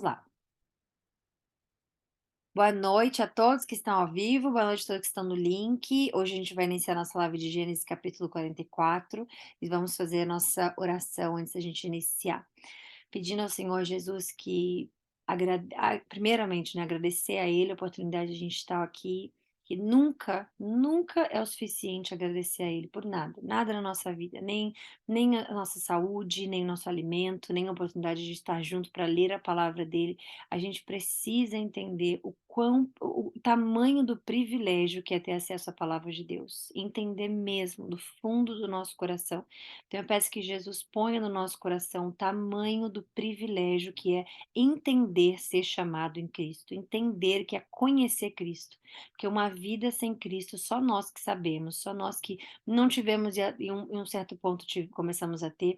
Lá. Boa noite a todos que estão ao vivo, boa noite a todos que estão no link. Hoje a gente vai iniciar nossa live de Gênesis capítulo 44 e vamos fazer a nossa oração antes da gente iniciar. Pedindo ao Senhor Jesus que, primeiramente, né, agradecer a Ele a oportunidade de a gente estar aqui, que nunca, nunca é o suficiente agradecer a Ele por nada, nada na nossa vida, nem a nossa saúde, nem o nosso alimento, nem a oportunidade de estar junto para ler a palavra dele. A gente precisa entender o tamanho do privilégio que é ter acesso à palavra de Deus, entender mesmo do fundo do nosso coração. Então eu peço que Jesus ponha no nosso coração o tamanho do privilégio que é entender ser chamado em Cristo, entender que é conhecer Cristo, porque uma vida sem Cristo só nós que sabemos, só nós que não tivemos e em um certo ponto começamos a ter.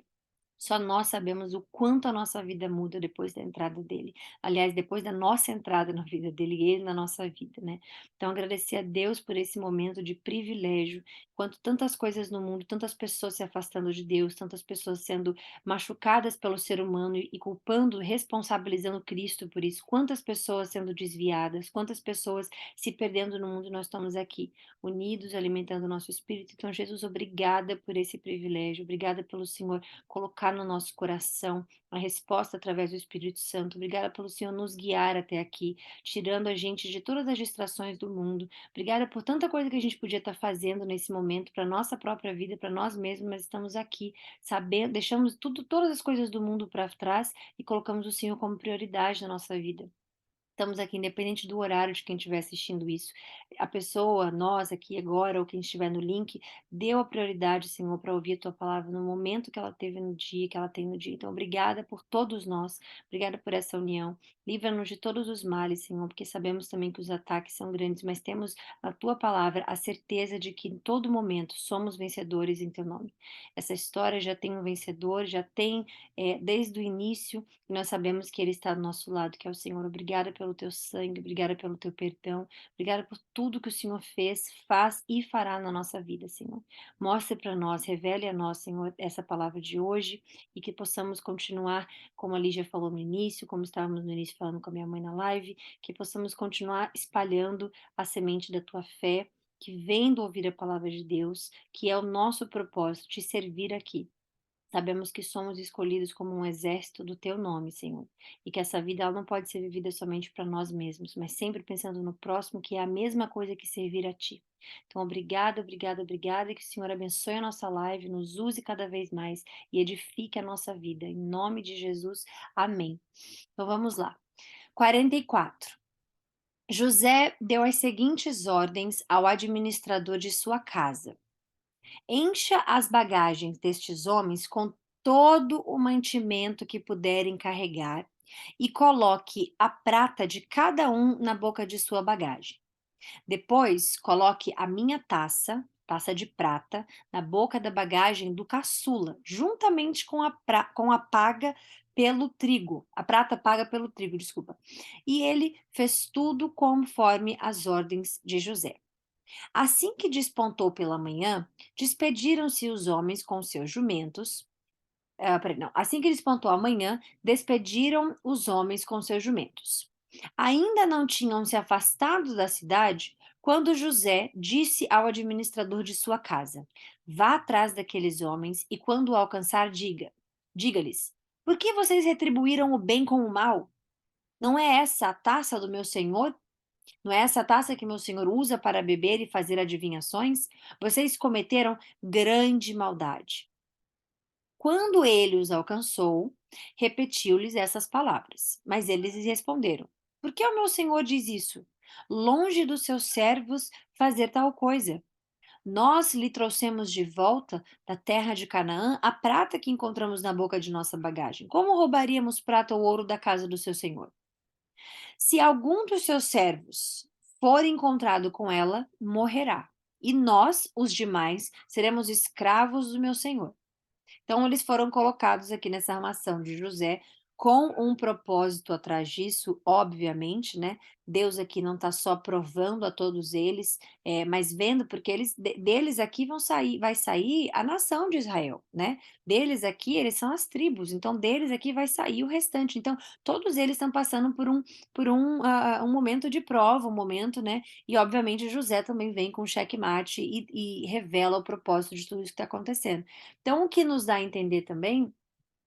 Só nós sabemos o quanto a nossa vida muda depois da entrada dele. Aliás, depois da nossa entrada na vida dele e ele na nossa vida, né? Então, agradecer a Deus por esse momento de privilégio, enquanto tantas coisas no mundo, tantas pessoas se afastando de Deus, tantas pessoas sendo machucadas pelo ser humano e culpando, responsabilizando Cristo por isso, quantas pessoas sendo desviadas, quantas pessoas se perdendo no mundo, nós estamos aqui, unidos, alimentando o nosso espírito. Então, Jesus, obrigada por esse privilégio, obrigada pelo Senhor colocar no nosso coração a resposta através do Espírito Santo. Obrigada pelo Senhor nos guiar até aqui, tirando a gente de todas as distrações do mundo. Obrigada por tanta coisa que a gente podia estar fazendo nesse momento para nossa própria vida, para nós mesmos, mas estamos aqui, sabendo, deixamos tudo, todas as coisas do mundo para trás e colocamos o Senhor como prioridade na nossa vida. Estamos aqui, independente do horário de quem estiver assistindo isso. A pessoa, nós aqui agora, ou quem estiver no link, deu a prioridade, Senhor, para ouvir a tua palavra no momento que ela teve no dia, que ela tem no dia. Então, obrigada por todos nós, obrigada por essa união. Livra-nos de todos os males, Senhor, porque sabemos também que os ataques são grandes, mas temos a tua palavra, a certeza de que em todo momento somos vencedores em teu nome. Essa história já tem um vencedor, já tem, desde o início, e nós sabemos que Ele está do nosso lado, que é o Senhor. Obrigada pelo teu sangue, obrigada pelo teu perdão, obrigada por tudo que o Senhor fez, faz e fará na nossa vida, Senhor. Mostre para nós, revele a nós, Senhor, essa palavra de hoje e que possamos continuar, como a Lígia falou no início, como estávamos no início falando com a minha mãe na live, que possamos continuar espalhando a semente da tua fé, que vem do ouvir a palavra de Deus, que é o nosso propósito, te servir aqui. Sabemos que somos escolhidos como um exército do teu nome, Senhor, e que essa vida ela não pode ser vivida somente para nós mesmos, mas sempre pensando no próximo, que é a mesma coisa que servir a ti. Então, obrigada, obrigada, obrigada, e que o Senhor abençoe a nossa live, nos use cada vez mais e edifique a nossa vida. Em nome de Jesus, amém. Então, vamos lá. 44. José deu as seguintes ordens ao administrador de sua casa: encha as bagagens destes homens com todo o mantimento que puderem carregar e coloque a prata de cada um na boca de sua bagagem. Depois, coloque a minha taça de prata, na boca da bagagem do caçula, juntamente com a paga pelo trigo, a prata paga pelo trigo, desculpa. E ele fez tudo conforme as ordens de José. Assim que despontou pela manhã, despediram-se os homens com seus jumentos. Peraí, não. Assim que despontou a manhã, despediram os homens com seus jumentos. Ainda não tinham se afastado da cidade quando José disse ao administrador de sua casa: vá atrás daqueles homens e quando o alcançar, diga-lhes: por que vocês retribuíram o bem com o mal? Não é essa a taça do meu senhor? Não é essa taça que meu senhor usa para beber e fazer adivinhações? Vocês cometeram grande maldade. Quando ele os alcançou, repetiu-lhes essas palavras. Mas eles lhe responderam: por que o meu senhor diz isso? Longe dos seus servos fazer tal coisa. Nós lhe trouxemos de volta da terra de Canaã a prata que encontramos na boca de nossa bagagem. Como roubaríamos prata ou ouro da casa do seu senhor? Se algum dos seus servos for encontrado com ela, morrerá. E nós, os demais, seremos escravos do meu senhor. Então, eles foram colocados aqui nessa armação de José. com um propósito atrás disso, obviamente, né, Deus aqui não está só provando a todos eles, mas vendo porque eles deles aqui vai sair a nação de Israel, né, deles aqui eles são as tribos, então deles aqui vai sair o restante, então todos eles estão passando um momento de prova, um momento, né, e obviamente José também vem com checkmate e revela o propósito de tudo isso que está acontecendo. Então o que nos dá a entender também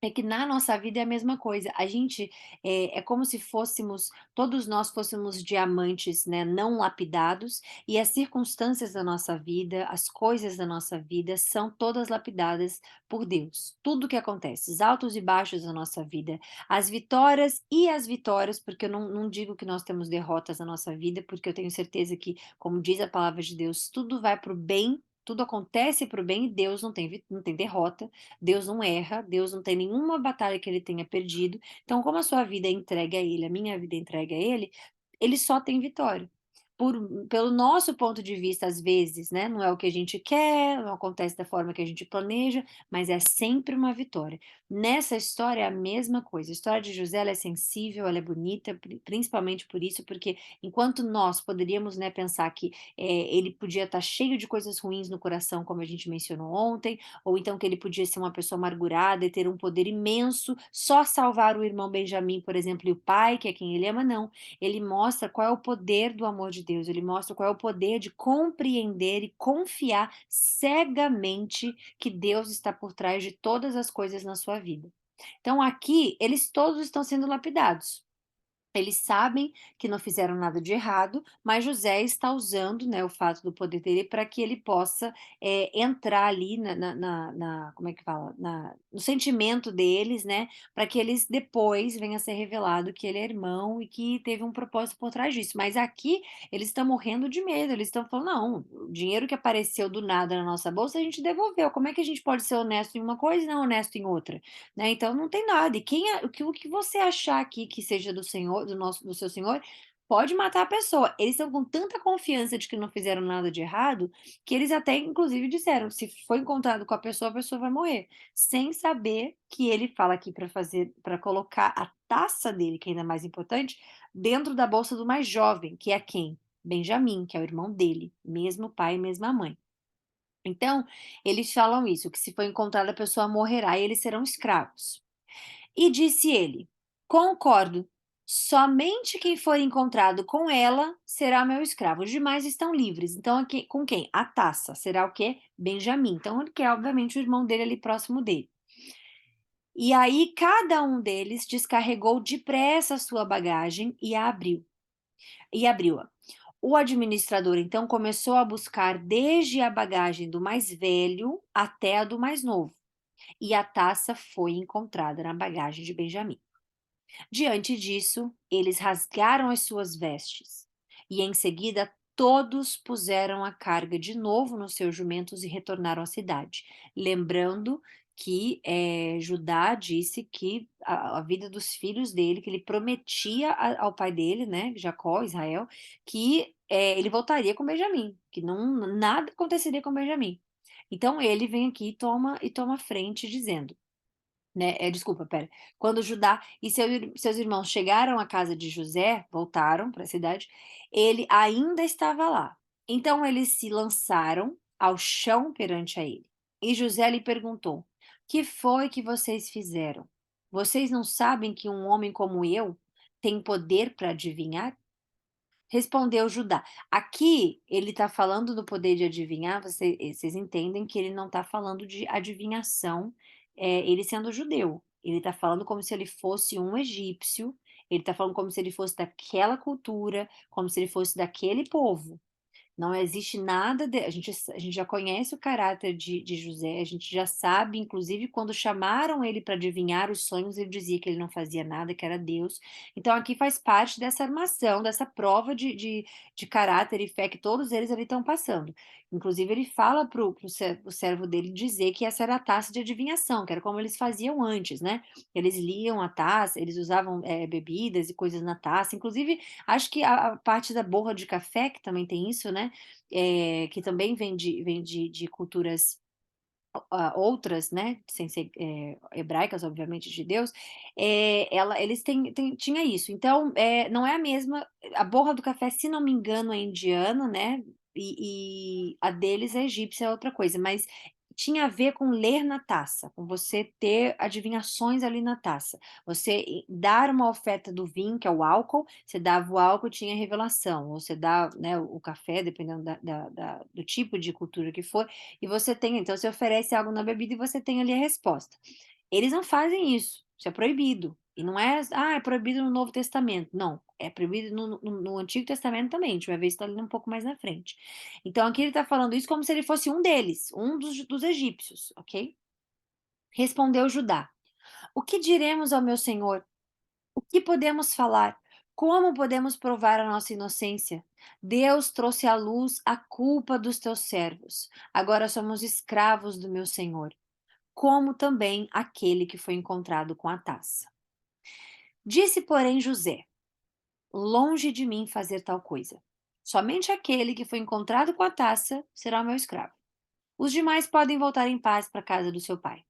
é que na nossa vida é a mesma coisa. A gente é como se fôssemos todos nós fôssemos diamantes, né, não lapidados, e as circunstâncias da nossa vida, as coisas da nossa vida são todas lapidadas por Deus. Tudo que acontece, os altos e baixos da nossa vida, as vitórias, porque eu não digo que nós temos derrotas na nossa vida, porque eu tenho certeza que, como diz a palavra de Deus, tudo vai para o bem, tudo acontece para o bem e Deus não tem derrota. Deus não erra, Deus não tem nenhuma batalha que ele tenha perdido. Então, como a sua vida é entregue a ele, a minha vida é entregue a ele só tem vitória. Pelo nosso ponto de vista, às vezes, né, não é o que a gente quer, não acontece da forma que a gente planeja, mas é sempre uma vitória. Nessa história é a mesma coisa. A história de José ela é sensível, ela é bonita, principalmente por isso, porque enquanto nós poderíamos, né, pensar que ele podia estar cheio de coisas ruins no coração, como a gente mencionou ontem, ou então que ele podia ser uma pessoa amargurada e ter um poder imenso, só salvar o irmão Benjamim, por exemplo, e o pai, que é quem ele ama, não. Ele mostra qual é o poder do amor de Deus, ele mostra qual é o poder de compreender e confiar cegamente que Deus está por trás de todas as coisas na sua vida. Então aqui, eles todos estão sendo lapidados. Eles sabem que não fizeram nada de errado, mas José está usando, né, o fato do poder dele para que ele possa, entrar ali como é que fala? No sentimento deles, né, para que eles depois venha a ser revelado que ele é irmão e que teve um propósito por trás disso. Mas aqui eles estão morrendo de medo, eles estão falando: "Não, o dinheiro que apareceu do nada na nossa bolsa a gente devolveu, como é que a gente pode ser honesto em uma coisa e não honesto em outra?", né, então não tem nada. E o que você achar aqui que seja do Senhor, do seu Senhor, pode matar a pessoa. Eles estão com tanta confiança de que não fizeram nada de errado, que eles até inclusive disseram: "Se for encontrado com a pessoa vai morrer", sem saber que ele fala aqui para colocar a taça dele, que é ainda mais importante, dentro da bolsa do mais jovem, que é quem? Benjamim, que é o irmão dele, mesmo pai e mesma mãe. Então, eles falam isso, que se for encontrada a pessoa morrerá e eles serão escravos. E disse ele: "Concordo, somente quem for encontrado com ela será meu escravo, os demais estão livres". Então aqui com quem? A taça, será o quê? Benjamim, então ele quer obviamente o irmão dele ali próximo dele. E aí cada um deles descarregou depressa a sua bagagem e abriu-a. O administrador então começou a buscar desde a bagagem do mais velho até a do mais novo, e a taça foi encontrada na bagagem de Benjamim. Diante disso, eles rasgaram as suas vestes, e em seguida todos puseram a carga de novo nos seus jumentos e retornaram à cidade, lembrando que Judá disse que a vida dos filhos dele, que ele prometia ao pai dele, né, Jacó, Israel, que ele voltaria com Benjamim, que não, nada aconteceria com Benjamim. Então ele vem aqui e toma frente dizendo, né, desculpa, espera. Quando Judá e seus irmãos chegaram à casa de José, voltaram para a cidade, ele ainda estava lá. Então eles se lançaram ao chão perante a ele. E José lhe perguntou: "Que foi que vocês fizeram? Vocês não sabem que um homem como eu tem poder para adivinhar?" Respondeu Judá. Aqui ele está falando do poder de adivinhar, vocês entendem que ele não está falando de adivinhação, ele sendo judeu. Ele está falando como se ele fosse um egípcio, ele está falando como se ele fosse daquela cultura, como se ele fosse daquele povo. Não existe nada de a gente já conhece o caráter de José, a gente já sabe, inclusive, quando chamaram ele para adivinhar os sonhos, ele dizia que ele não fazia nada, que era Deus. Então aqui faz parte dessa armação, dessa prova de caráter e fé que todos eles ali estão passando. Inclusive ele fala para o servo dele dizer que essa era a taça de adivinhação, que era como eles faziam antes, né. Eles liam a taça, eles usavam, bebidas e coisas na taça, inclusive acho que a parte da borra de café, que também tem isso, né, que também vem de culturas outras, né, sem ser, hebraicas, obviamente, de Deus, eles tinha isso. Então, não é a mesma a borra do café, se não me engano, é indiana, né, e a deles é egípcia, é outra coisa, mas tinha a ver com ler na taça, com você ter adivinhações ali na taça. Você dar uma oferta do vinho, que é o álcool, você dava o álcool, tinha revelação, ou você dá, né, o café, dependendo do tipo de cultura que for, e você tem, então você oferece algo na bebida e você tem ali a resposta. Eles não fazem isso é proibido. E não é, é proibido no Novo Testamento. Não, é proibido no Antigo Testamento também. A gente vai ver isso ali um pouco mais na frente. Então aqui ele está falando isso como se ele fosse um deles, um dos egípcios, ok? Respondeu Judá: O que diremos ao meu senhor? O que podemos falar? Como podemos provar a nossa inocência? Deus trouxe à luz a culpa dos teus servos. Agora somos escravos do meu senhor, como também aquele que foi encontrado com a taça. Disse, porém, José: Longe de mim fazer tal coisa. Somente aquele que foi encontrado com a taça será o meu escravo. Os demais podem voltar em paz para a casa do seu pai.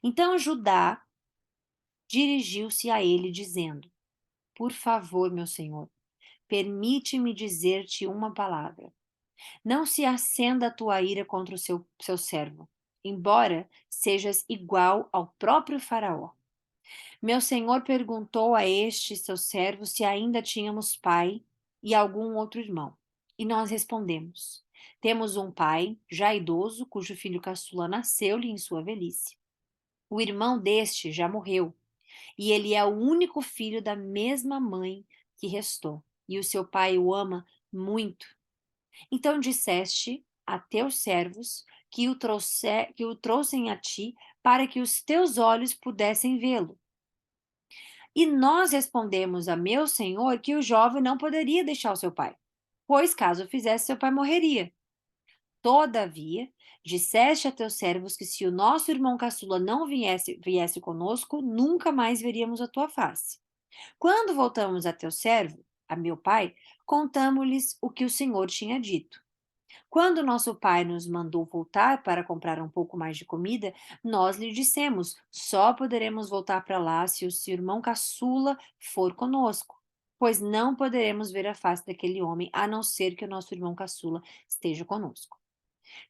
Então Judá dirigiu-se a ele, dizendo: Por favor, meu senhor, permite-me dizer-te uma palavra. Não se acenda a tua ira contra o seu servo, embora sejas igual ao próprio Faraó. Meu senhor perguntou a este seu servo se ainda tínhamos pai e algum outro irmão. E nós respondemos: Temos um pai, já idoso, cujo filho caçula nasceu-lhe em sua velhice. O irmão deste já morreu, e ele é o único filho da mesma mãe que restou, e o seu pai o ama muito. Então disseste a teus servos que o trouxem a ti, para que os teus olhos pudessem vê-lo. E nós respondemos a meu senhor que o jovem não poderia deixar o seu pai, pois caso o fizesse, seu pai morreria. Todavia, disseste a teus servos que se o nosso irmão caçula não viesse conosco, nunca mais veríamos a tua face. Quando voltamos a teu servo, a meu pai, contamos-lhes o que o Senhor tinha dito. Quando nosso pai nos mandou voltar para comprar um pouco mais de comida, nós lhe dissemos: só poderemos voltar para lá se o seu irmão caçula for conosco, pois não poderemos ver a face daquele homem a não ser que o nosso irmão caçula esteja conosco.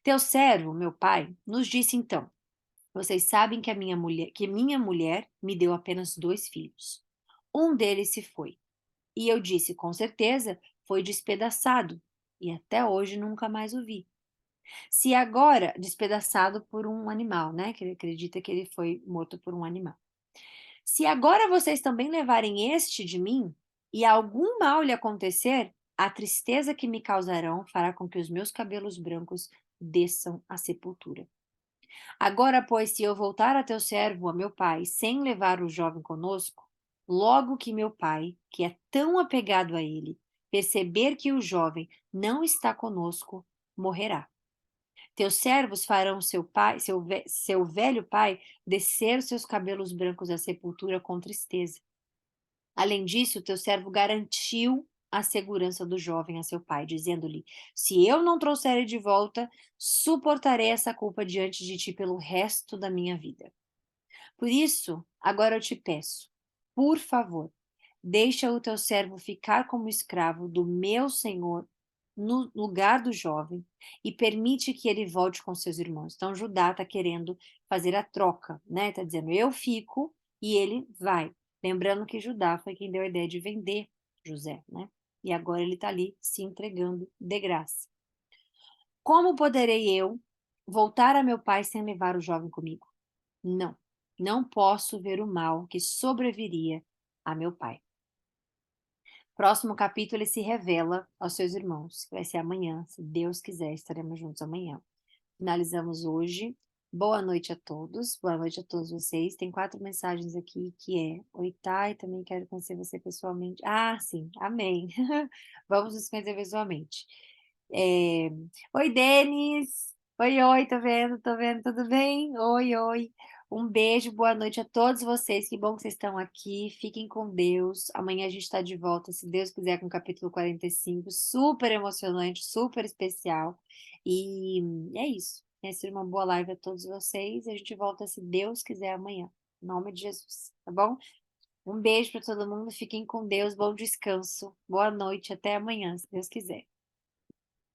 Teu servo, meu pai, nos disse então: vocês sabem que minha mulher me deu apenas 2 filhos. Um deles se foi. E eu disse: com certeza foi despedaçado, e até hoje nunca mais o vi. Se agora, despedaçado por um animal, né? Que ele acredita que ele foi morto por um animal. Se agora vocês também levarem este de mim, e algum mal lhe acontecer, a tristeza que me causarão fará com que os meus cabelos brancos desçam à sepultura. Agora, pois, se eu voltar a teu servo, a meu pai, sem levar o jovem conosco, logo que meu pai, que é tão apegado a ele, perceber que o jovem não está conosco, morrerá. Teus servos farão seu velho pai descer os seus cabelos brancos à sepultura com tristeza. Além disso, teu servo garantiu a segurança do jovem a seu pai, dizendo-lhe: Se eu não trouxer ele de volta, suportarei essa culpa diante de ti pelo resto da minha vida. Por isso, agora eu te peço, por favor, deixa o teu servo ficar como escravo do meu senhor no lugar do jovem e permite que ele volte com seus irmãos. Então, Judá está querendo fazer a troca, né? Está dizendo, eu fico e ele vai. Lembrando que Judá foi quem deu a ideia de vender José, né? E agora ele está ali se entregando de graça. Como poderei eu voltar a meu pai sem levar o jovem comigo? Não, não posso ver o mal que sobreviria a meu pai. Próximo capítulo, ele se revela aos seus irmãos, que vai ser amanhã, se Deus quiser, estaremos juntos amanhã. Finalizamos hoje. Boa noite a todos, boa noite a todos vocês. Tem 4 mensagens aqui que é: Oi, Thay, também quero conhecer você pessoalmente. Ah, sim, amém. Vamos nos conhecer pessoalmente. É, Oi, Denis. Oi, oi, tô vendo, tudo bem? Oi, oi. Um beijo, boa noite a todos vocês. Que bom que vocês estão aqui. Fiquem com Deus. Amanhã a gente está de volta, se Deus quiser, com o capítulo 45. Super emocionante, super especial. E é isso. Tenha sido uma boa live a todos vocês e a gente volta, se Deus quiser, amanhã. Em nome de Jesus, tá bom? Um beijo para todo mundo, fiquem com Deus, bom descanso, boa noite, até amanhã, se Deus quiser.